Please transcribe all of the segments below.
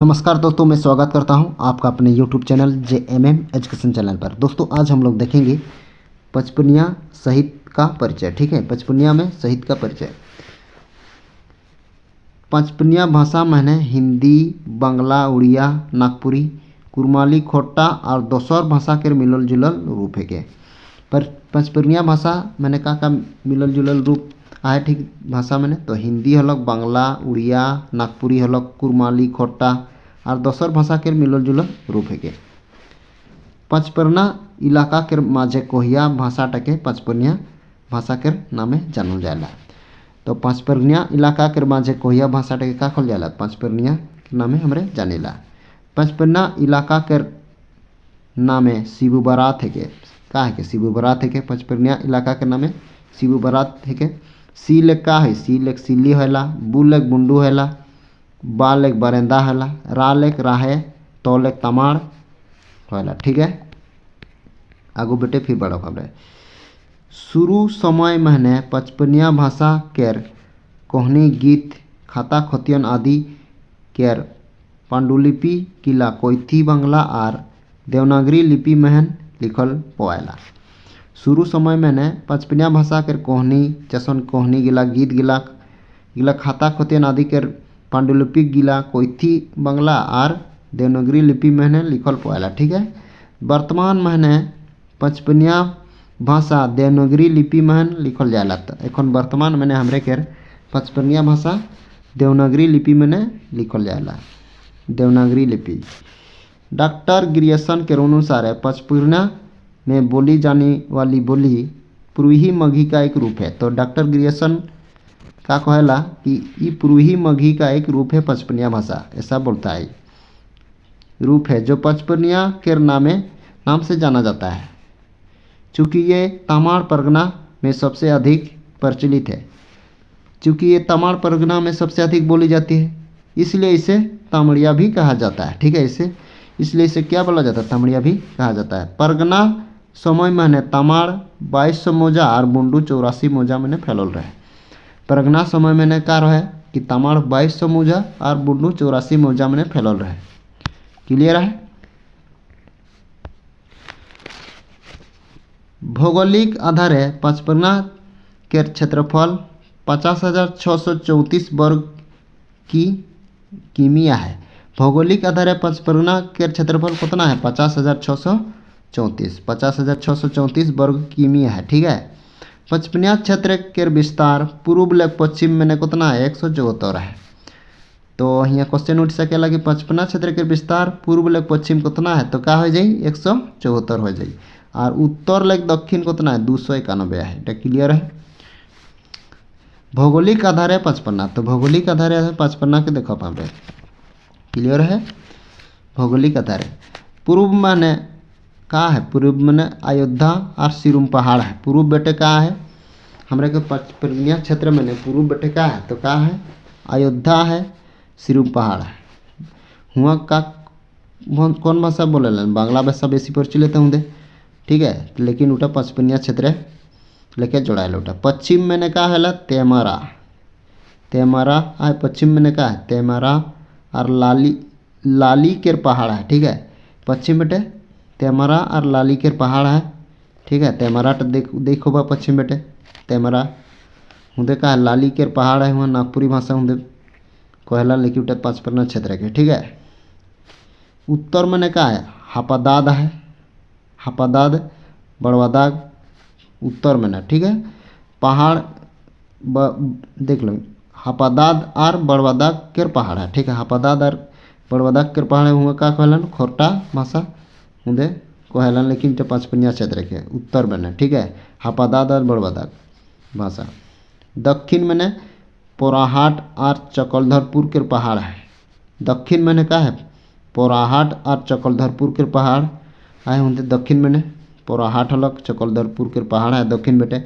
नमस्कार दोस्तों, मैं स्वागत करता हूं आपका अपने YouTube channel JMM education channel पर। दोस्तों आज हम लोग देखेंगे पचपनिया साहित्य का परिचय। ठीक है, पचपनिया में साहित्य का परिचय। पचपनिया भाषा मैंने हिंदी, बांग्ला, उड़िया, नागपुरी, कुरमाली, खोटा और दोसर भाषा के मिलल जुलल रूप है के। पर पचपनिया भाषा मैंने का मिलल जुलल रूप आए। ठीक भाषा मैंने तो हिंदी हलक, बांग्ला, उड़िया, नागपुरी हलक, कुरमाली, खोटा और दोसर भाषा के मिलल जुलल रूप है के। पचपरना इलाका के माझे कोहिया भाषाटाके पचपनिया भाषा के नामे जानल जाला। तो पचपरनिया इलाका के माझे कोहिया भाषाटाके का कहल जाला? पचपरनिया के नामे हमरे जानेला। पचपरना इलाका के नामे शिबू बारात है के। का है के? शिबू बारात है के। पचपरनिया इलाका के नामे शिबू बारात है के। सी लेक का है? सी लेक सिल्ली होला, बू लेक बुंडू होला, बा लेक बरेंदा होला, रा लेक राहे, तो लेक तमाड़ होला। ठीक है, आगू बेटे फिर बड़ो खबर। शुरू समय महीने पचपनिया भाषा केर कोहनी, गीत, खाता खतियन आदि केर पांडुलिपि किला कोइथी, बांग्ला और देवनागरी लिपि महन लिखल पोएला। शुरू समय मैंने पचपनिया भाषा के कोहनी जैसन कोहनी गिला, गीत गिला गिला, खाता खतियन आदि के पांडुलिपि गिला कोइथी, बांग्ला और देवनागरी लिपि मैंने लिखल पोएला। ठीक है, वर्तमान महीने पचपनिया भाषा देवनागरी लिपि महन लिखल जाला। एखन वर्तमान मैंने हमरे के पचपनिया भाषा देवनागरी लिपि मैंने लिखल जाला। देवनागरी लिपि डॉक्टर ग्रियर्सन के अनुसार पचपनिया में बोली जाने वाली बोली पूर्वी मगही का एक रूप है। तो डॉक्टर ग्रियर्सन का कहेला कि ये पूर्वी मगही का एक रूप है पचपनिया भाषा, ऐसा बोलता है। रूप है जो पचपनिया के नाम से जाना जाता है। चूँकि ये तमाड़ परगना में सबसे अधिक प्रचलित है, चूँकि ये तमाड़ परगना में सबसे अधिक बोली जाती है, इसलिए इसे तमड़िया भी कहा जाता है। ठीक है, इसलिए इसे क्या बोला जाता है? तमड़िया भी कहा जाता है। परगना समय मैंने तमाड़ 2200 मौजा और बुंडू 84 मौजा मैंने फैलल रहे। परगना समय मैंने का रहे कि तमाड़ 2200 मौजा और बुंडू 84 मौजा मैंने फैलल रहे। क्लियर है? भौगोलिक आधारे पचपरना के क्षेत्रफल 50,634 वर्ग की किमिया है। भौगोलिक आधारे पचपरना के क्षेत्रफल कितना है? 50,634 वर्ग किमिया है। ठीक है, पचपनिया क्षेत्र के विस्तार पूर्व ले पश्चिम में कितना है? 174 है। तो यहाँ क्वेश्चन उठ सकेला कि पचपना क्षेत्र के विस्तार पूर्व लेक पश्चिम कितना है? तो का हो जाए? 174 हो जाए। और उत्तर लेक दक्षिण कितना है? 291 है। এটা क्लियर है? भौगोलिक आधारे पचपना, तो भौगोलिक आधारे पचपना के देखो पावे। क्लियर है? भौगोलिक आधारे पूर्व माने का है? पूर्व माने अयोध्या और सिरुम पहाड़ है। पूर्व बेटे का है? हमारे के पचपनिया क्षेत्र में पूर्व बेटे का है? तो का है? अयोध्या है, सिरुम पहाड़ है। हुआ का कौन भाषा बोले? बांग्ला भाषा बेसी प्रचलित होंगे। ठीक है, लेकिन उठा पचपनिया क्षेत्र लेके जोड़ाएल। उठा पश्चिम में का है? तेमरा। तेमरा है पश्चिम में का है? तेमरा और लाली के पहाड़ है। ठीक है, पश्चिम बेटे तेमरा और लाली के पहाड़ है। ठीक है, तेमरा तो देखो बा पश्चिम बेटे तेमरा होंगे का है? लाली के पहाड़ है। वहाँ नागपुरी भाषा होंगे कहला, लेकिन उठा पचपरना क्षेत्र के। ठीक है, उत्तर में का है? हापादाद है। हापादाद, बड़वादाग उत्तर में ना। ठीक है, पहाड़ देख लो, हापादाद और बड़वादाग के पहाड़ है। ठीक है, हापादाद और बड़वादाग के पहाड़ है। हुआ का कहलन? खोटा भाषा होंगे कहलन, लेकिन तो पचपनिया क्षेत्र के उत्तर में ना। ठीक है, हापादाद और बड़वादाग भाषा। दक्षिण में पोराहाट और चकलधरपुर के पहाड़ है। दक्षिण में का है? पोराहाट और चकलधरपुर के पहाड़ आए होंगे। दक्षिण में पोराहाट हलक, चकलधरपुर के पहाड़ है दक्षिण बेटे।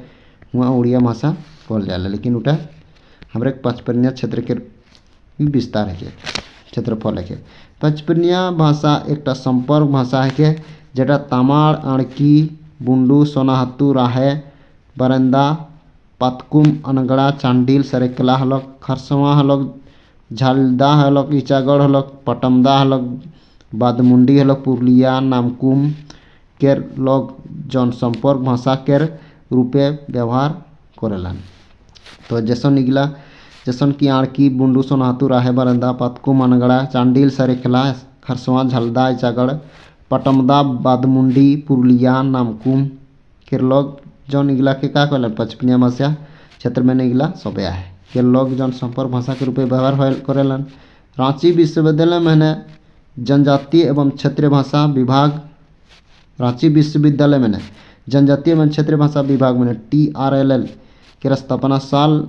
वहाँ उड़िया भाषा बोल जाला, लेकिन उठा हमारे पचपनिया क्षेत्र के विस्तार है, क्षेत्रफल है। पचपनिया भाषा एक संपर्क भाषा है के, जेटा तमाड़, अणकी, बुंडू, सोनाहतू, राहे, बरेंदा, पातकुम, अनगड़ा, चांडिल, सरेकला हलक, खरसवा हलक झालदा हलक इचागढ़ हलक पटमदा हलक बादमुंडी हलक पुरुलिया नामकुम केर लोग जनसंपर्क भाषा केर रूपे व्यवहार करेलन। तो जैसन इगला जैसन कि आड़की बुंडू सोनातु राहे बरंदा पातकू मनगड़ा चांडिल सरेखला खरसवा झलदा इचागढ़ पटमदा बादमुंडी पुरुलिया नामकुम केर लोग जौन इगला के का कहलन पचपनिया भाषा क्षेत्र में इगला सबे है के लोग जनसंपर्क भाषा के रूप में व्यवहार करेलन। रांची विश्वविद्यालय में जनजातीय एवं क्षेत्रीय भाषा विभाग रांची विश्वविद्यालय में जनजातीय एवं क्षेत्रीय भाषा विभाग में TRLL के स्थापना साल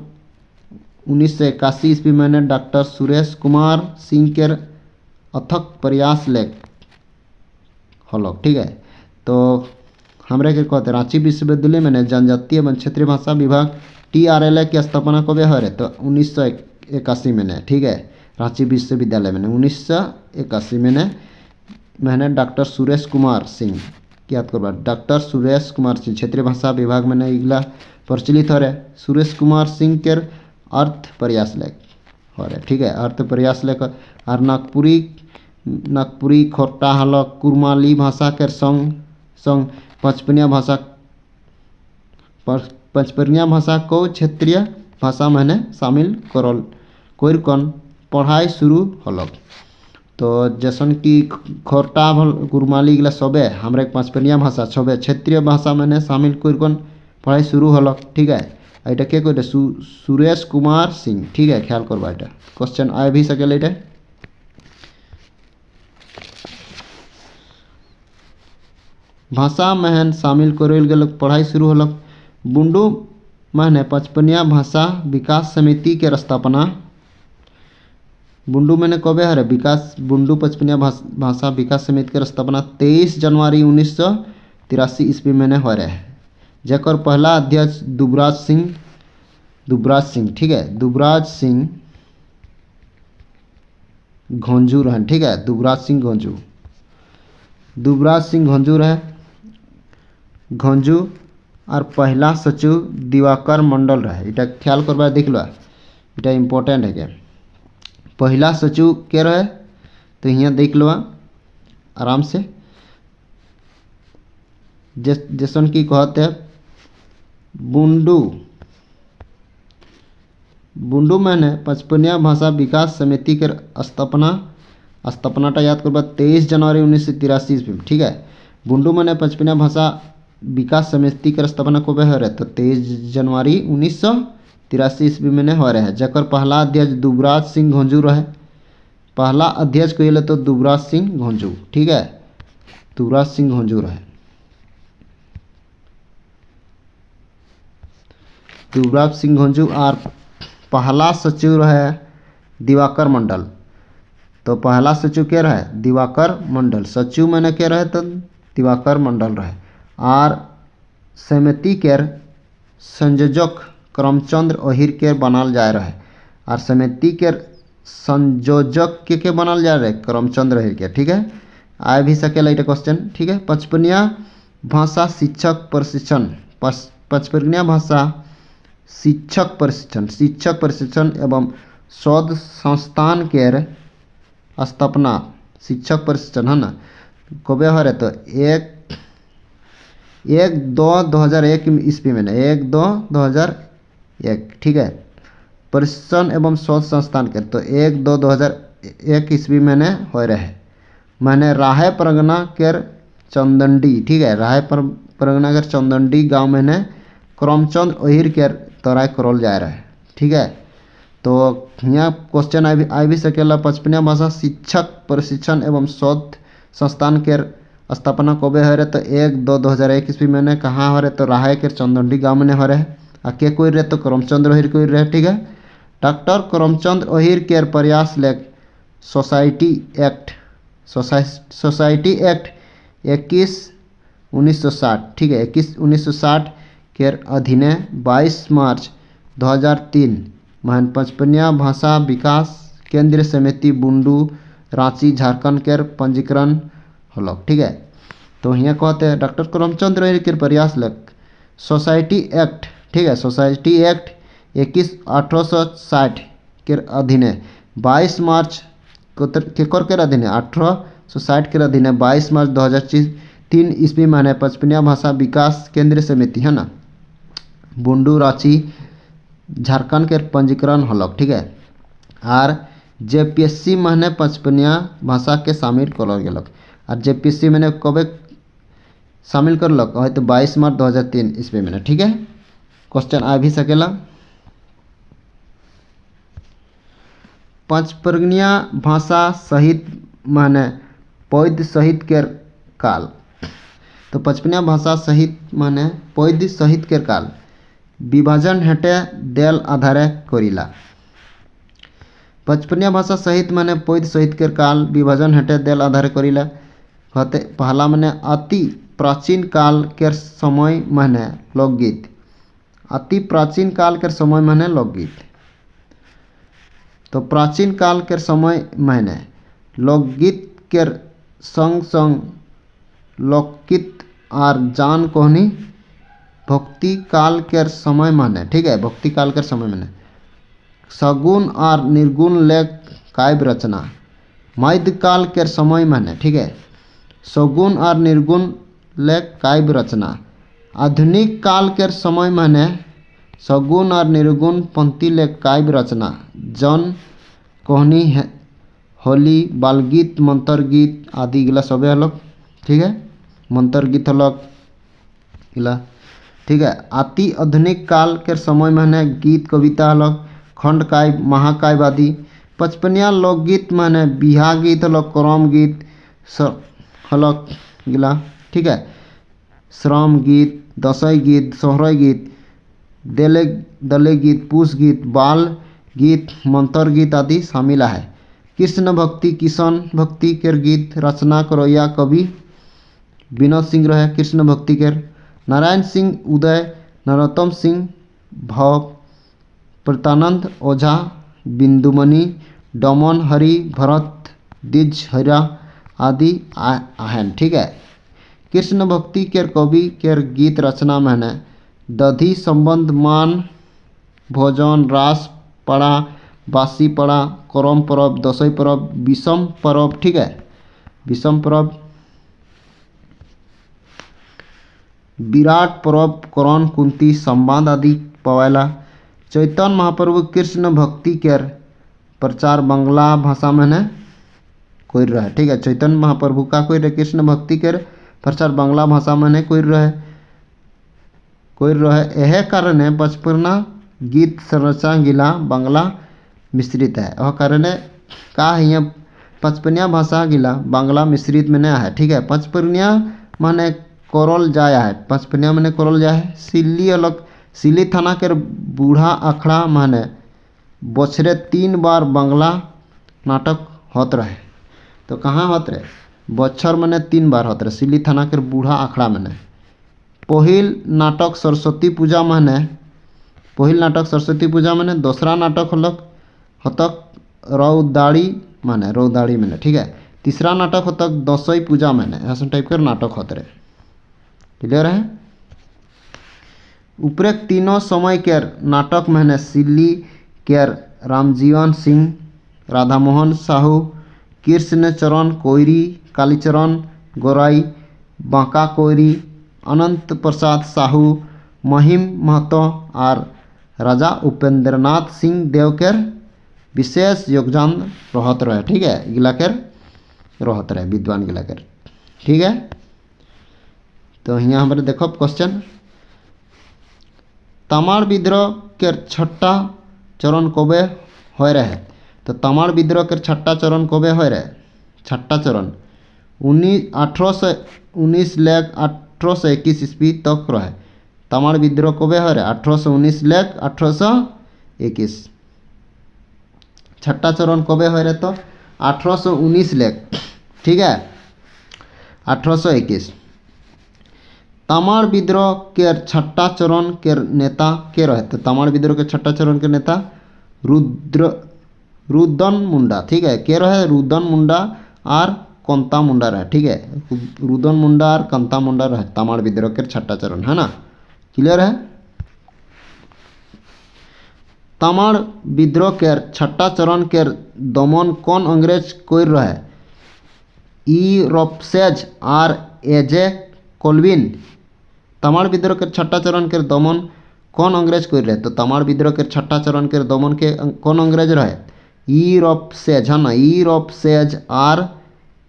1981 ईस्वी में डॉक्टर सुरेश कुमार सिंह के अथक प्रयास ले हलक। ठीक है, तो हमरे के कहते रांची विश्वविद्यालय में जनजातीय एवं क्षेत्रीय भाषा विभाग TRLA की स्थापना कब है तो 1981 में। ठीक है, रांची विश्वविद्यालय में 1981 में डॉक्टर सुरेश कुमार सिंह याद करवा डॉक्टर सुरेश कुमार सिंह क्षेत्रीय भाषा विभाग में इगला प्रचलित हो रहे सुरेश कुमार सिंह के अर्थ प्रयास लेख हो रहे। ठीक है, अर्थ प्रयास लेख और नागपुरी खोटा हलक कुरमाली भाषा के संग संग पचपनिया भाषा को क्षेत्रीय भाषा में शामिल करल कोई कन पढ़ाई शुरू हलक। तो जैसन कि खोटा कुरमाली गला सबे हमारे पचपनिया भाषा सबे क्षेत्रीय भाषा में शामिल कोई कन पढ़ाई शुरू हलक। ठीक है, এটা के कहते सुरेश कुमार सिंह। ठीक है, ख्याल करवा এটা क्वेश्चन आ भी सके এটা भाषा महन शामिल करल गेल पढ़ाई शुरू हलक। बुंडू महने पचपनिया भाषा विकास समिति के स्थापना बुंडू मैंने कबे हरे विकास बुंडू पचपनिया भाषा विकास समिति के स्थापना 23 जनवरी 1983 ईस्वी में हो रहे जकर पहला अध्यक्ष दुबराज सिंह। ठीक है, दुबराज सिंह घोंजू रहे। ठीक है, दुबराज सिंह घोंजू रहे घोंजू और पहला सचिव दिवाकर मंडल रहे। इटा ख्याल करवा देख लो, इटा इम्पोर्टेंट है क्या पहला सचिव के रहे तो यहाँ देख लो आराम से जैसन की कहते बुंडू मैंने पचपनिया भाषा विकास समिति के स्थापनाटा याद करवा 23 जनवरी 1983 ईस्वी। ठीक है, बुंडू मैंने पचपनिया भाषा विकास समिति के स्थापना कब हो रहे तो 23 जनवरी 1983 ईस्वी में हो रहे जकर पहला अध्यक्ष दुबराज सिंह घोंजू रहे। पहला अध्यक्ष कहले तो दुबराज सिंह घोंजू। ठीक है, दुबराज सिंह घोंजू रहे। दुबराज सिंह घोंजू और पहला सचिव रहे दिवाकर मंडल। तो पहला सचिव के रहे दिवाकर मंडल, सचिव मैंने के रहे तो दिवाकर मंडल रहे। और समिति के संयोजक करमचंद्र अहिर के बनाल जा रहे और समिति के संयोजक के बनाल जा रहे करमचंद्र अहिर के। ठीक है, आ भी सकेला इटा क्वेश्चन। ठीक है, पचपनिया भाषा शिक्षक प्रशिक्षण पचपनिया भाषा शिक्षक प्रशिक्षण एवं शोध संस्थान के स्थापना शिक्षक प्रशिक्षण है ना कबे हो रहे तो 1/2/2001 ईस्वी में 1/2/2001। ठीक है, प्रशिक्षण एवं शोध संस्थान के तो 1/2/2001 ईस्वी में हो रहे मैंने राहे परगना के चंदंडी। ठीक है, राहे परगना के चंदंडी गांव में करमचंद अहिर के तराई करल जा रहा है। ठीक है, तो यहाँ क्वेश्चन आ भी सकेला पचपनिया भाषा शिक्षक प्रशिक्षण एवं शोध संस्थान के स्थापना कबे हो रहे तो 1/2/2001 ईस्वी में कहाँ हो रहे तो राहे के चंदंडी गांव में हो रहे आ के कोई रहे तो करमचंद्र अहिर कोई रहे। ठीक है, डॉक्टर करमचंद अहिर के प्रयास लेख सोसाइटी एक्ट 21/1960। ठीक है, 21/1960 के अधीने 22 मार्च 2003 महन पचपनिया भाषा विकास केंद्रीय समिति बुंडू रांची झारखंड के पंजीकरण हलक। ठीक है, तो यहाँ कहते हैं डॉक्टर करमचंद अहिर के प्रयास लेख सोसाइटी एक्ट। ठीक है, सोसाइटी एक्ट 21/1860 के अधीने 22 मार्च केकर के अधीन 1860 के अधीन 22 मार्च 2003 ईस्वी में पचपनिया भाषा विकास केंद्र समिति है ना बुंडू रांची झारखंड के पंजीकरण हलक ठीक है। और जेपीएससी मैंने पचपनिया भाषा के शामिल कर गलक और जेपीएससी मैंने कब शामिल करलक है तो 22 मार्च 2003 ईस्वी में ठीक है। क्वेश्चन आ भी सकेला। पचपनिया भाषा सहित माने पौध सहित के काल तो पचपनिया भाषा सहित माने पौध सहित के काल विभाजन हेटे देल आधारे करिला। पचपनिया भाषा सहित माने पौध सहित के काल विभाजन हेटे देल आधारे करिला कहते पहला माने अति प्राचीन काल के समय माने लोकगीत अति प्राचीन काल के समय माने लोकगीत तो प्राचीन काल के समय माने लोकगीत के संग संग लोकगीत और जान कोहनी भक्ति काल के समय माने ठीक है। भक्ति काल के समय माने सगुण और निर्गुण लेख काव्य रचना मध्य काल के समय माने ठीक है। सगुण और निर्गुण लेख काव्य रचना आधुनिक काल के समय माने सगुण और निर्गुण पंक्ति लेख काव्य रचना जन कोहनी होली बालगीत मंत्र गीत आदि गिला सबे हलक ठीक है। मंत्र गीत हलक गिला ठीक है। अति आधुनिक काल के समय माने गीत कविता हलक खंड काव्य महाकाव्य आदि। पचपनिया लोकगीत माने बिहा गीत हलक करम गीत हलक गिला ठीक है। श्रम गीत दसई गीत सोहरई गीत दले गीत पुष गीत बाल गीत मंत्र गीत आदि शामिल है। कृष्ण भक्ति किशन भक्ति के गीत रचना करोया कवि विनोद सिंह रहे कृष्ण भक्ति के। नारायण सिंह उदय नरोत्तम सिंह भव प्रतानंद ओझा बिंदुमणि डमन हरि भरत द्विज हरा आदि आहन ठीक है। कृष्ण भक्ति के कवि के गीत रचना मैंने दधी संबंध मान भोजन रास पड़ा बासी पड़ा करम परब दसई परब विषम परब ठीक है। विषम परब विराट परब करण कुंती संवाद आदि पवेला। चैतन्य महाप्रभु कृष्ण भक्ति के प्रचार बांग्ला भाषा में ने कोई रहे ठीक है। चैतन्य महाप्रभु का कोई रहे कृष्ण भक्ति के प्रचार बांग्ला भाषा में ने कोई रहे यह कारण पचपना गीत संरचना गिला बांग्ला मिश्रित है वह कारण का है पचपनिया भाषा गिला बांग्ला मिश्रित में है ठीक है। पचपनिया माने कोरल जाया है पचपनिया माने कोरल जाया है। सिल्ली अलग सिल्ली थाना के बूढ़ा अखड़ा माने बछरे 3 बार बांग्ला नाटक होत रहे तो कहाँ होत रहे बच्छर माने 3 बार होत रहे सिल्ली थाना के बूढ़ा अखड़ा माने। पहिल नाटक सरस्वती पूजा माने पहिल नाटक सरस्वती पूजा माने दूसरा नाटक हतक रौदाड़ी माने ठीक है। तीसरा नाटक हतक दसई पूजा माने ऐसा टाइप के नाटक होते रहे क्लियर है। उपरोक्त तीनों समय के नाटक मैंने सिल्ली केर रामजीवन सिंह राधामोहन साहू कृष्ण चरण कोईरी कालीचरण गोराई बांका कोईरी अनंत प्रसाद साहू महिम महतो और राजा उपेंद्रनाथ सिंह देव के विशेष योगदान रहत रहे ठीक है। गिलाकर रहत रहे विद्वान गिलाकर ठीक है। तो यहाँ हमारे देखो क्वेश्चन तमाड़ विद्रोह के छठा चरण कबे हो रहे तो तमाड़ विद्रोह के छठा चरण कबे हो रहे छठा चरण 1819 लेख 1821 ईस्वी तक रहे। तमाड़ विद्रोह कबे हो रहे 1819 लेख 1821 छठा चरण कबे हो रहे तो 1819 लेख ठीक है 1821। तमाड़ विद्रोह के छठा चरण के नेता के रहे तो तमाड़ विद्रोह के छठा चरण के नेता रुदन मुंडा ठीक है के रहे रुदन मुंडा और कंता मुंडा रहे ठीक है। रुदन मुंडा और कंता मुंडा रहे तमाड़ विद्रोह के छठा चरण है ना क्लियर है। तामाड़ विद्रोह के छठा चरण के दमन कौन अंग्रेज कर रहे? ई रॉपसेज आर एजे कोलविन। तामाड़ विद्रोह के छठा चरण के दमन कौन अंग्रेज कर रहे? तो तामाड़ विद्रोह के छठा चरण के दमन के कौन अंग्रेज रहे? ई रॉपसेज, है ना, ई रॉपसेज आर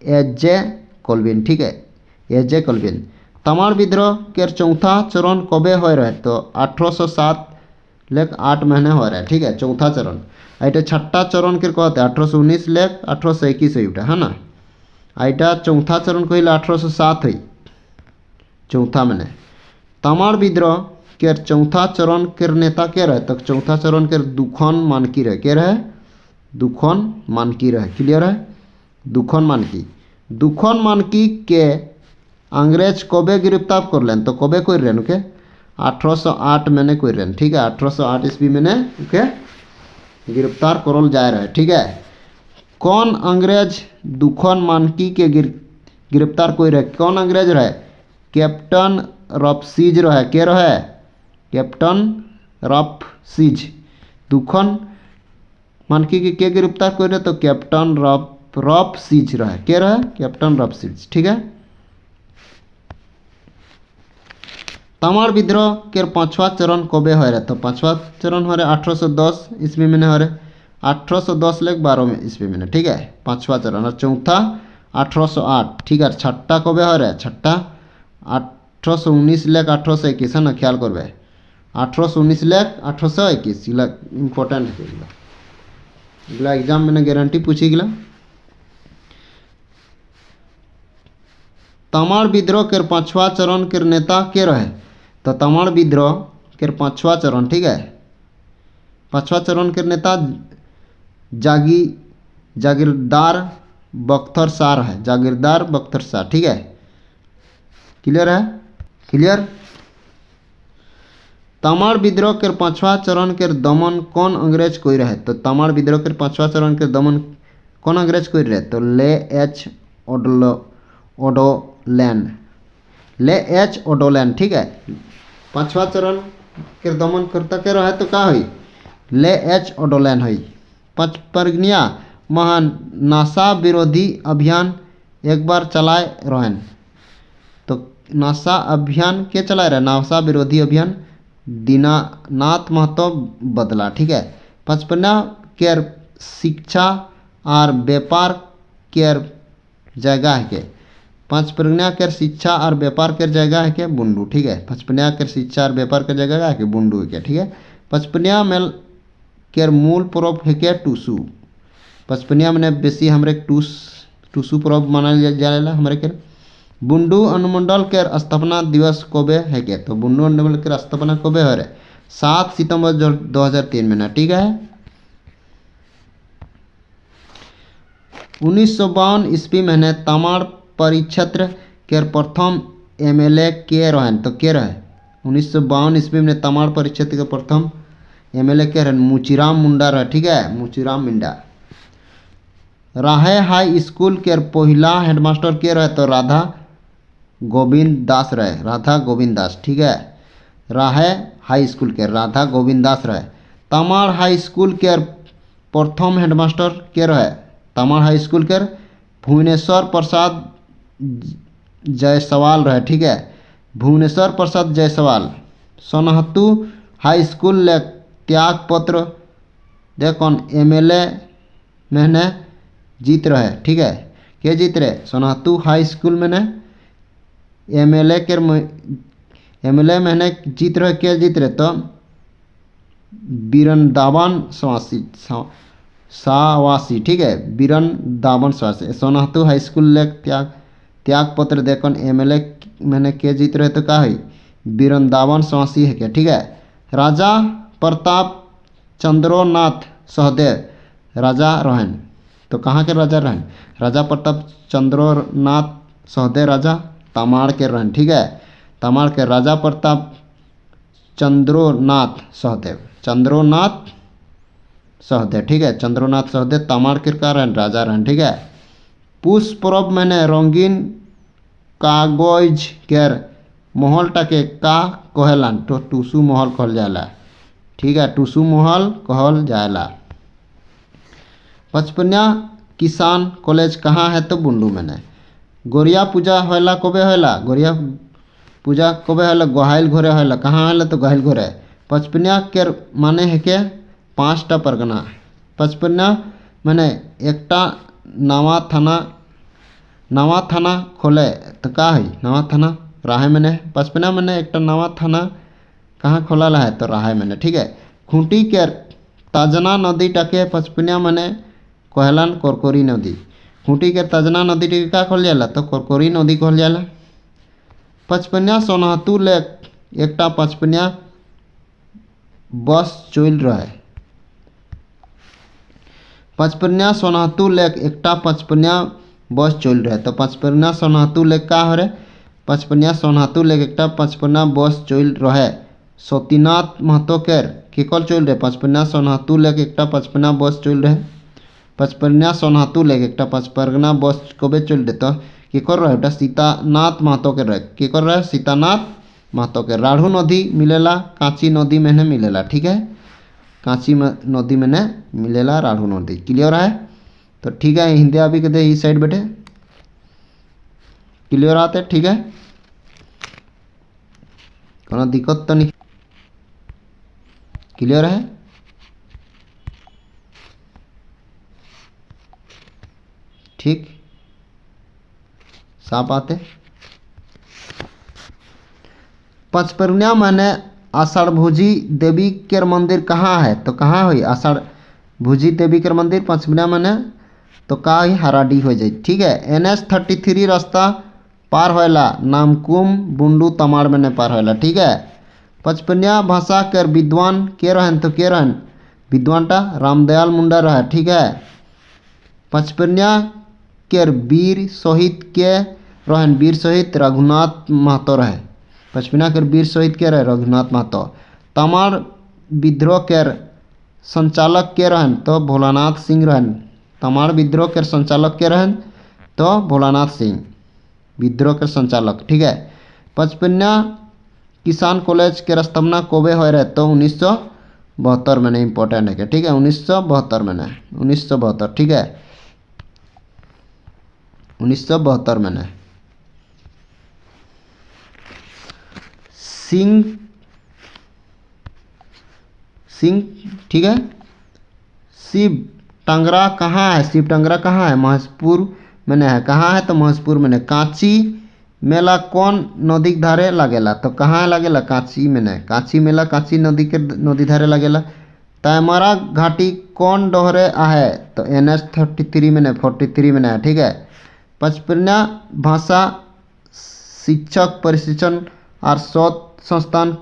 एजे कोलविन। ठीक है, एजे कोलविन। तामाड़ विद्रोह के चौथा चरण कबे हो रहे? तो 1807 लेक 8 महीने हो रहा है। ठीक है, चौथा चरण। आइटा छठा चरण के कहते 1819 लेक 1821 हुई, है ना। आइटा चौथा चरण कहला 1807 हुई, चौथा महीने। तामाड़ विद्रोह के चौथा चरण के नेता के रहे? तो चौथा चरण के दुखन मानकी रहे। के रहे? दुखन मानकी रहे। क्लियर है? दुखन मानकी। दुखन मानकी के अंग्रेज कबे गिरफ्तार कर लें? तो कबे कर रहे के 1808 मैंने कर रहे। ठीक है, 1808 ईस्वी मैंने के गिरफ्तार करल जा रहे। ठीक है, कौन अंग्रेज दुखन मानकी के गिरफ्तार कर रहे? कौन अंग्रेज रहे? कैप्टन रॉपसीज रहे। के रहे? कैप्टन रॉपसीज। दुखन मानकी के गिरफ्तार कर रहे? तो कैप्टन रॉपसीज रहे। के रहे? कैप्टन रॉपसीज। ठीक है। तामाड़ विद्रोह के पांचवा चरण कबे हो रहे? तो पांचवा चरण हो रहे 1810 ईस्वी में हो रहे, 1810 लेक 12 ईस्वी में। ठीक है, पांचवा चरण। और चौथा 1808। ठीक है, छठा कबे हो रहे? छठा 1819 लेक 1821, है ना, ख्याल करबे 1819 लेक 1821 इम्पोर्टेंट है। इगला एग्जाम में गारंटी पूछी गला। तामाड़ विद्रोह के पांचवा चरण के नेता के रहे? तो तामाड़ विद्रोह के पांचवा चरण, ठीक है, पांचवा चरण के नेता जागीरदार बख्तर शाह है। जागीरदार बख्तर शाह। ठीक है, क्लियर है? क्लियर। तामाड़ विद्रोह के पांचवा चरण के दमन कौन अंग्रेज कोई रहे? तो तामाड़ विद्रोह के पांचवा चरण के दमन कौन अंग्रेज कोई रहे? तो ले एच ओडोलैंड। ले एच ओडोलैंड। ठीक है, पांचवा चरण के दमन करता के रहे तो का हुई? ले एच ओडोलैंड हुई। पचपरगनिया महान नासा विरोधी अभियान एक बार चलाए रहन। तो नासा अभियान के चलाए रहे? नासा विरोधी अभियान दीनानाथ महतो बदला। ठीक है, पचपना केर शिक्षा और व्यापार केर जगह है के पचपना केर शिक्षा और व्यापार केर जगह है के बुंडू। ठीक है, पचपना केर शिक्षा और व्यापार के जगह है के बुंडू है के। ठीक है, पचपनिया मेल केर मूल पर्व है के टूसू। पचपनिया में बेसी हमरे टूसू पर्व मनाल जाएला हमरे के। बुंडू अनुमंडल के स्थापना दिवस कबे है के? तो बुंडू अनुमंडल के स्थापना कबे हो रहे? 7 सितंबर 2003 में ना। ठीक है, 1952 ईस्वी में तामाड़ परिक्षेत्र के प्रथम एमएलए के रहन? तो के रहे? 1952 ईस्वी में तामाड़ परिक्षेत्र के प्रथम एमएलए के रहन? मुचीराम मुंडा रहे। ठीक है, मुचीराम मुंडा। राहे हाई स्कूल के पहला हेडमास्टर के रहे? तो राधा गोविंद दास रहे। राधा गोविंद दास। ठीक है, राहे हाई स्कूल के राधा गोविंद दास रहे। तामाड़ हाई स्कूल के प्रथम हेडमास्टर के रहे? तामाड़ हाई स्कूल के भुवनेश्वर प्रसाद जायसवाल रहे। ठीक है, भुवनेश्वर प्रसाद जायसवाल। सोनहतु हाई स्कूल ले त्याग पत्र देखन एमएलए मैंने जीत रहे। ठीक है, के जीत रहे? सोनहतु हाई स्कूल मैंने एमएलए मैंने जीत रहे। के जीत रहे? तो बीरनदावन सावासी। ठीक है, बीरनदावन सावासी। सोनहतु हाई स्कूल ले त्याग पत्र देखन एमएलए मैंने के जीत रहे? तो का हुई? बीरनदावन सावासी है के। ठीक है, राजा प्रताप चंद्रनाथ सहदेव राजा रहन। तो कहाँ के राजा रहन? राजा प्रताप चंद्रनाथ सहदेव राजा तामाड़ के रहन। ठीक है, तामाड़ के राजा प्रताप चंद्रनाथ सहदेव। चंद्रनाथ सहदेव। ठीक है, चंद्रनाथ सहदेव तामाड़ के का रहन? राजा रहन। ठीक है, पुष पर्व मैंने रंगीन कागज केर महल टाके का कहेलन? तो टूसू महल कहल जाला। ठीक है, टुसु महल कहल जाएला। पचपनिया किसान कॉलेज कहाँ है तो बुंडू में। गोरिया पूजा होला कबे होला, गोरिया पूजा कबे होला, गोहाइल घरे होला। कहाँ होला तो गोहाइल घरे। पचपनिया के माने है के 5टा परगना। पचपनिया माने एकटा नवा थाना खोले तो का है नवा थाना राहे मैंने। पचपनिया मैंने एक नवा थाना कहाँ खोला है तो राहे मैंने, ठीक है। खूंटी के ताजना नदी टाके पचपनिया मैंने कहलान कोरकोरी नदी। खूंटी के ताजना नदी टाके का खोल जाला तो कोरकोरी नदी कहल जाला। पचपनिया सोनाहतू लेक एकटा पचपनिया बस चल रहे। पचपनिया सोनाहतू लेक एकटा पचपनिया बस चल रहे। तो पचपनिया सोनाहतू लेक का हो रहे, पचपनिया सोनाहतू लेक एकटा पचपनिया बस चल रहे। सतीनाथ महतो के कल चल रहे। पचपनिया सोनाहतू लेक एकटा पचपनिया बस चल रहे। पचपनिया सोनाहतू लेक एकटा पचपरगना बस कबे चल रहे तो के कर रहे सीतानाथ महतो के रहे। के कर रहे सीतानाथ महतो के। राढ़ू नदी मिलेला कांची नदी में मिलेला, ठीक है। कांची नदी में मिलेला राढ़ू नदी। क्लियर है तो ठीक है। हिंदी अभी कहते इस साइड बैठे क्लियर आते, ठीक है। कोनो दिक्कत तो नहीं, क्लियर है। ठीक साफ आते। पचपरनिया माने आषाढ़ भुजी देवी के मंदिर कहाँ है तो कहाँ हुई आषाढ़ भुजी देवी के मंदिर। पचपनिया माने तो का ही हराडी हो जाए, ठीक है। NH 33 रास्ता पार होएला नामकुम बुंडू तमाड़ में पार होएला, ठीक है। पचपनिया भाषा के विद्वान के रहन तो के रहन विद्वानटा रामदयाल मुंडा रहे, ठीक है। पचपनिया के वीर शहीद के रहन वीर शहीद रघुनाथ महतो रहे। पचपनिया के वीर शहीद के रहे रघुनाथ महतो। तमाड़ विद्रोह के संचालक के रहन तो भोलानाथ सिंह रहन। तमाड़ विद्रोह के संचालक के रहन तो भोलानाथ सिंह विद्रोह के संचालक, ठीक है। पचपनिया किसान कॉलेज के स्थापना कबे हो रहे तो 1972 में इम्पोर्टेंट है, ठीक है। 1972 में 1972, ठीक है। 1972 में सिंह, ठीक है। शिव टंगरा कहाँ है, शिव टंगरा कहाँ है महसपुर में है। कहाँ है तो महसपुर में। कांची मेला कौन नदी धारे लगेला तो कहाँ लगेला कांची में। कांची मेला कांची नदी के नदी धारे लगेला। तैमरा घाटी कौन डोहरे आहे तो NH 33 में 43 में है, ठीक है। पचपनिया भाषा शिक्षक प्रशिक्षण और शोध संस्थान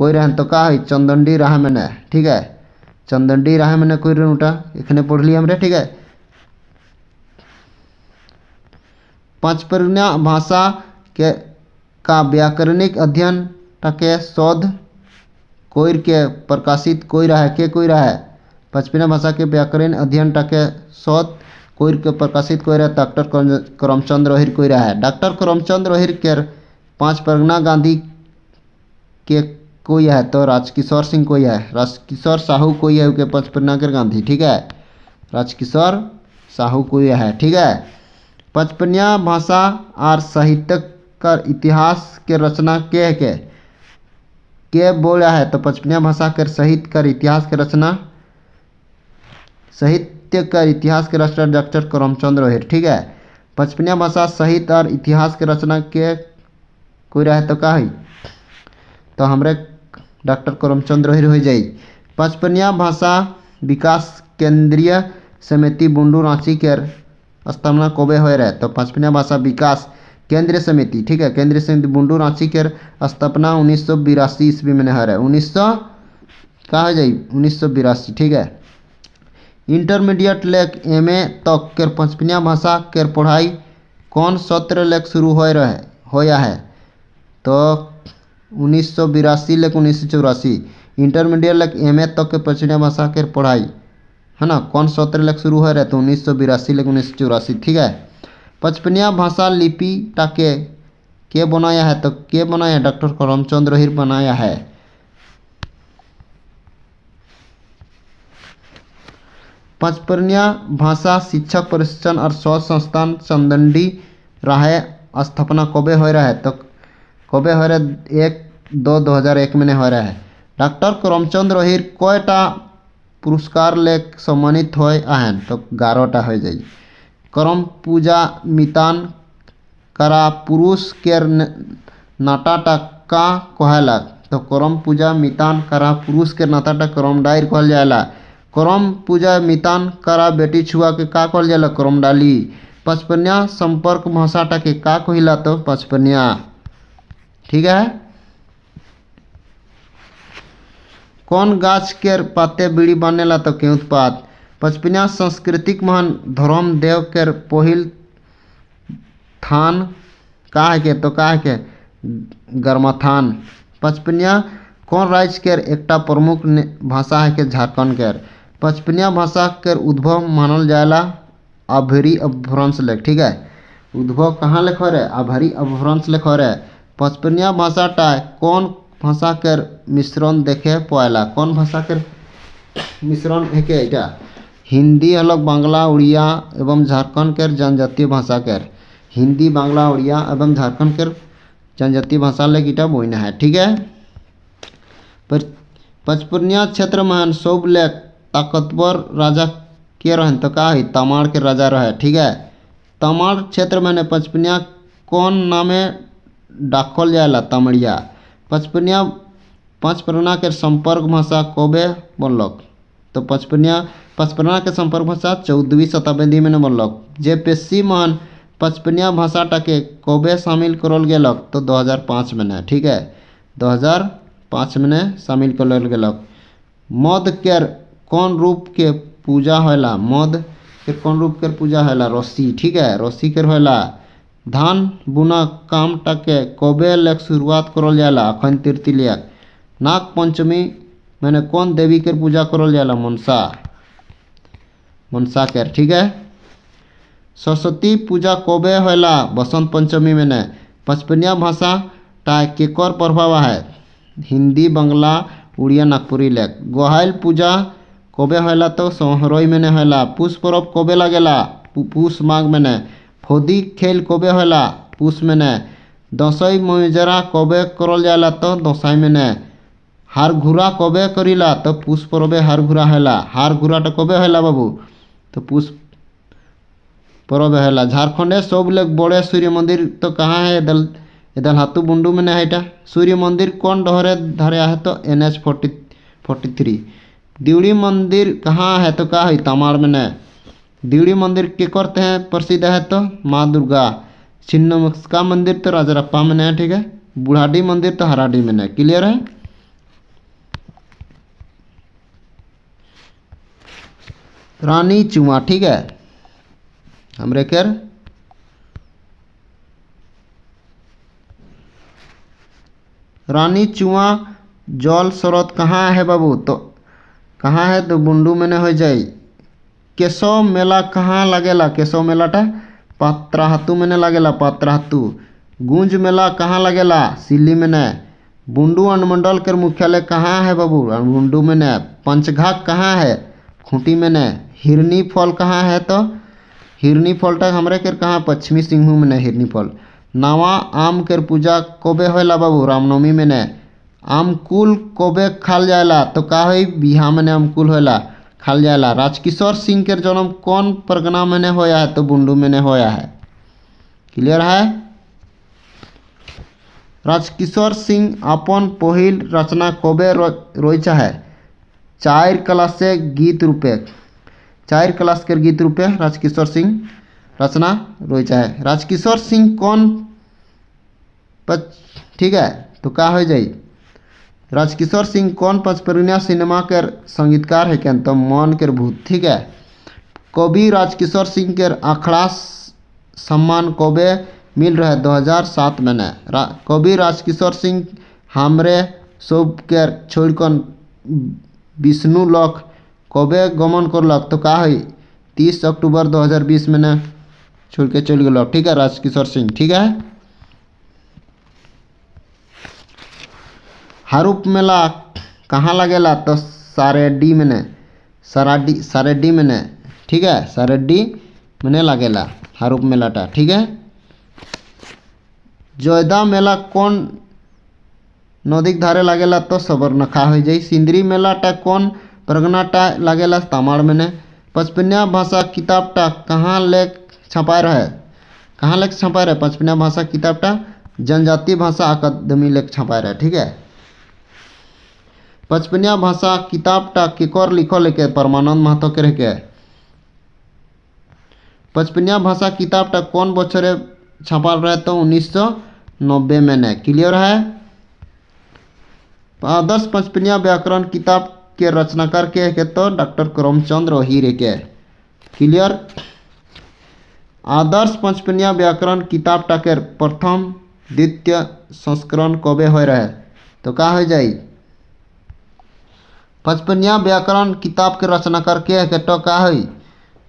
कोई रहन तो का है चंदनडी राह में, ठीक है। चंदनडी राह में कोई रहन उठा इखने पढ़ लिया हमरे, ठीक है। पचपनिया भाषा के का व्याकरणिक अध्ययन टके शोध कोई के प्रकाशित कोई रहा के कोई रहा है। पचपनिया भाषा के व्याकरण अध्ययन टके शोध कोई के प्रकाशित कोई रहा डॉक्टर करमचंद रोहिर कोई रहा है। डॉक्टर करमचंद रोहिर के 5 परगना गांधी के कोई है तो राजकिशोर सिंह कोई है। राजकिशोर साहू कोई है के पचपनिया के गांधी, ठीक है। राजकिशोर साहू कोई है, ठीक है। पचपनिया भाषा और साहित्य का इतिहास के रचना के बोला है तो पचपनिया भाषा के साहित्य का इतिहास के रचना साहित्य का इतिहास के रचना डॉक्टर करमचंद रोहिर, ठीक है। पचपनिया भाषा साहित्य और इतिहास के रचना के कोई रहे तो का है तो हमरे डॉक्टर करमचंद रोहिर हो जाए। पचपनिया भाषा विकास केंद्रीय समिति बुंडू रांची के स्थापना कबे हो रहे तो पचपनिया भाषा विकास केंद्रीय समिति, ठीक है। केंद्रीय समिति बुंडू रांची के स्थापना 1982 ईस्वी में हो रहा है। 1982, ठीक है। इंटरमीडिएट लेक MA तक के पचपनिया भाषा के पढ़ाई कौन सत्र लेक शुरू होया है तो 1982 लेक 1984। इंटरमीडिएट लेक MA तक के पचपनिया भाषा के पढ़ाई है ना कौन सत्र लेक शुरू हो रहा है तो 1982 लेक 1984, ठीक है। पचपनिया भाषा लिपि टाके के बनाया है तो के बनाया है डॉक्टर करमचंद रोहिर बनाया है। पचपरनिया भाषा शिक्षक प्रशिक्षण और शोध संस्थान चंदंडी राहे स्थापना कबे हो रहा है? तो कबे हो रहा है? 1/2/2001 में हो रहा है। डॉक्टर करमचंद रोहिर कयटा पुरस्कार ले सम्मानित होय आहन? तो 11टा हो जाए। करम पूजा मितान करा पुरुष केर नाटाटा का कहला? तो करम पूजा मितान करा पुरुष के नाताटा करम डायर कहल जाला। करम पूजा मितान करा बेटी छुआ के का कहल जाला? करम डाली। पचपनिया संपर्क भाषाटा के का कहिला? तो पचपनिया। ठीक है। कौन गाछ केर पाते बीड़ी बनेला? तो केउत पात। पचपनिया सांस्कृतिक महान धर्म देव केर पहिल थान का है के? तो का है के? गरमाथान। पचपनिया कौन राज्य केर एकटा प्रमुख भाषा है के? झारखंड केर। पचपनिया भाषा केर उद्भव मानल जाएला आभरी अपभ्रंश लेख। ठीक है। उद्भव कहाँ लेख हो रहे? आभरी अपभ्रंश लेख हो रहे। पचपनिया भाषाटा कौन भाषा केर मिश्रण देखे पाएला? कौन भाषा केर मिश्रण है के? इटा हिंदी अलग बांग्ला उड़िया एवं झारखंड केर जनजातीय भाषा केर। हिंदी बांग्ला उड़िया एवं झारखंड केर जनजातीय भाषा लेख इटा बोइना है। ठीक है। पर पचपनिया क्षेत्र में सब लेख ताकतवर राजा के रहन? तो का है? तमाड़ के राजा रहे। ठीक है। तमाड़ क्षेत्र में पचपनिया कौन नामे डाकल जाएला? तमड़िया। पचपनिया के संपर्क भाषा कबे बनलक? तो पचपनिया के संपर्क भाषा 14वीं शताब्दी में बनलक। जेपीएससी में पचपनिया भाषाटा के कबे शामिल करल गेलक? तो 2005 में। ठीक है। 2005 में शामिल करल गेलक। मद केर कौन रूप के पूजा होला? मद केर कौन रूप के पूजा होला? रस्सी। ठीक है। रस्सी केर होला। धान बुना कामटा के कबे लेक शुरुआत करल जाला? अखन तृतीया। नाग पंचमी मैंने कौन देवी केर पूजा करल जाला? मनसा केर। ठीक है। सरस्वती पूजा कबे होला? बसंत पंचमी में। पचपनिया भाषा टा केकर प्रभाव है? हिंदी बांग्ला उड़िया नागपुरी लेख। गोहाइल पूजा कबे होला? तो सोहरई में होला। पुष पर्व कबे लगेला? पुष माघ में। फोदी खेल कबे होला? पुष में। दसई मजरा कबे करल जाला? तो दसई में। हार घुरा कबे करिला? तो पुष पर्वे हार घुरा होला। हार घुराटा कबे होला बाबू? तो पुष पर्व होला। झारखंडे सब लोग बड़े सूर्य मंदिर तो कहाँ है? इधर हाथू बुंडू में है। इटा सूर्य मंदिर कौन डहरे धरे है? तो NH 43। दिवड़ी मंदिर कहाँ है? तो कहाँ है? तमाड़ में। दिवड़ी मंदिर के करते हैं प्रसिद्ध है? तो माँ दुर्गा। छिन्नमस्का मंदिर तो राजरप्पा में है। ठीक है। बुढ़ाडी मंदिर तो हराडी में है। क्लियर है। रानी चुआ। ठीक है। हमरे केर रानी चुआ जल स्रोत कहाँ है बाबू? तो कहाँ है? तो बुंडू में हो जाए। केशव मेला कहाँ लगेला? केशव मेलाटा पात्राहातू में लगेला। पात्राहातू। गुंज मेला कहाँ लगेला? सिल्ली में। बुंडू अनुमंडल के मुख्यालय कहाँ है बाबू? बुंडू में। पंचघाट कहाँ है? खूंटी में। हिरनी फल कहाँ है? तो हिरनी फलटा हमरे केर कहाँ? पश्चिमी सिंहभूम में हिरनी फल। नवा आम केर पूजा कबे होला बाबू? रामनवमी में। आमकुल कबे खाल जाएला? तो का है? बिहा में आमकुल होला खाल जाएला। राजकिशोर सिंह के जन्म कौन परगना में होया है? तो बुंडू में होया है। क्लियर है। राजकिशोर सिंह अपन पहिल रचना कबे रोचा है? 4 क्लास से गीत रूपे। 4 क्लास के गीत रूपे राजकिशोर सिंह रचना रोचा है। राजकिशोर सिंह कौन ठीक है। तो का हो जाए? राजकिशोर सिंह कौन पचपरनिया सिनेमा के संगीतकार है? क्या? तो मन के भूत। ठीक है। कवि राजकिशोर सिंह के आखड़ा सम्मान कबे मिल रहे? 2007 में। कवि राजकिशोर सिंह हमरे सब के छोड़कर विष्णु लोक कबे गमन करलक? तो का है? 30 अक्टूबर 2020 में छोड़ के चल गल। ठीक है। राजकिशोर सिंह। ठीक है। हारूप मेला कहाँ लगेला? तो सारेडी में। सारेडी मैंने, ठीक है, सारेडी मैंने लागेला हारुप मेलाटा, ठीक है। जयदा मेला कौन नदीक धारे लागेला तो सबरनखा हो जाए। सिंदरी मेलाटा कौन परगनाटा लागेला तामाड़ मैंने। पचपनिया भाषा किताबटा कहाँ लेख छपाए रहे, कहाँ लेख छपाए रहे पचपनिया भाषा किताबटा जनजातीय भाषा अकादमी लेख छपाए रहे, ठीक है। पचपनिया भाषा किताबटा केकर लिखो लेके परमानंद महतो के रहे। पचपनिया भाषा किताबटा कौन बछरे छपाल रहे तो 1990 में ने, क्लियर है। आदर्श पचपनिया व्याकरण किताब के रचनाकार के है तो डॉक्टर करमचंद रोहिर के, क्लियर। आदर्श पचपनिया व्याकरण किताब टाकर प्रथम द्वितीय संस्करण कबे हो रहे तो का हो जाए। पचपनिया व्याकरण किताब के रचनाकार के है तो का हो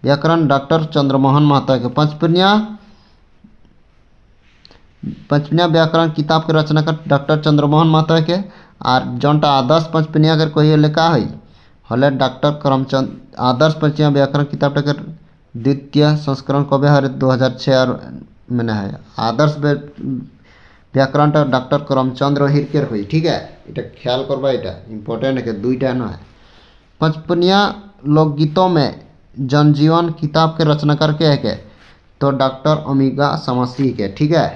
व्याकरण डॉक्टर चंद्रमोहन महतो के। पचपनिया व्याकरण किताब के रचनाकार डॉक्टर चंद्रमोहन महतो के। और जोनटा आदर्श पचपनिया कर कही का हले डॉक्टर करमचंद। आदर्श पचपनिया व्याकरण किताब टाकर द्वितीय संस्करण कबे है 2006 में है। आदर्श व्याकरण डॉक्टर करमचंद रोहिर के हुई, ठीक है। इटा ख्याल करबा, इटा इम्पोर्टेंट है, दुईटा न है। पचपनिया लोकगीतों में जनजीवन किताब के रचनाकार के है तो डॉक्टर अमीगा समसी के, ठीक है।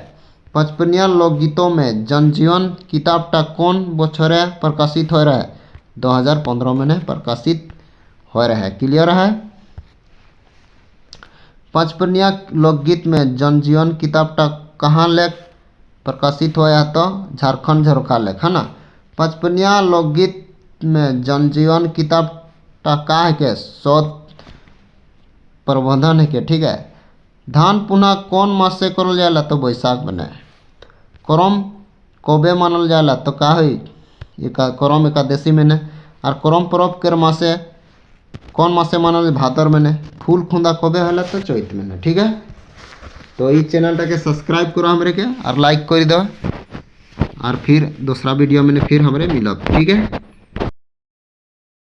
पचपनिया लोकगीतों में जनजीवन किताब टा कौन बछरे प्रकाशित हो रहा है 2015 में प्रकाशित हो रहा है, क्लियर है। पचपनिया लोकगीत में जनजीवन किताब टा कहाँ लेख प्रकाशित होया तो झारखंड झरोखा लेख, है ना। पचपनिया लोकगीत में जनजीवन किताब टा का है के शोध प्रबंधन है के, ठीक है। धान पुनः कौन मास से करल जाला तो बैसाख में। करम कबे मानल जाला तो का हुई करम एकादशी में। और करम पर्व के मासे कौन मासे मानल भादर में। फूल खुंदा कबे होला तो चैत में, ठीक है। तो इस चैनल के सब्सक्राइब करो हमरे के और लाइक कर दो और फिर दूसरा वीडियो में फिर हमरे मिलब, ठीक है।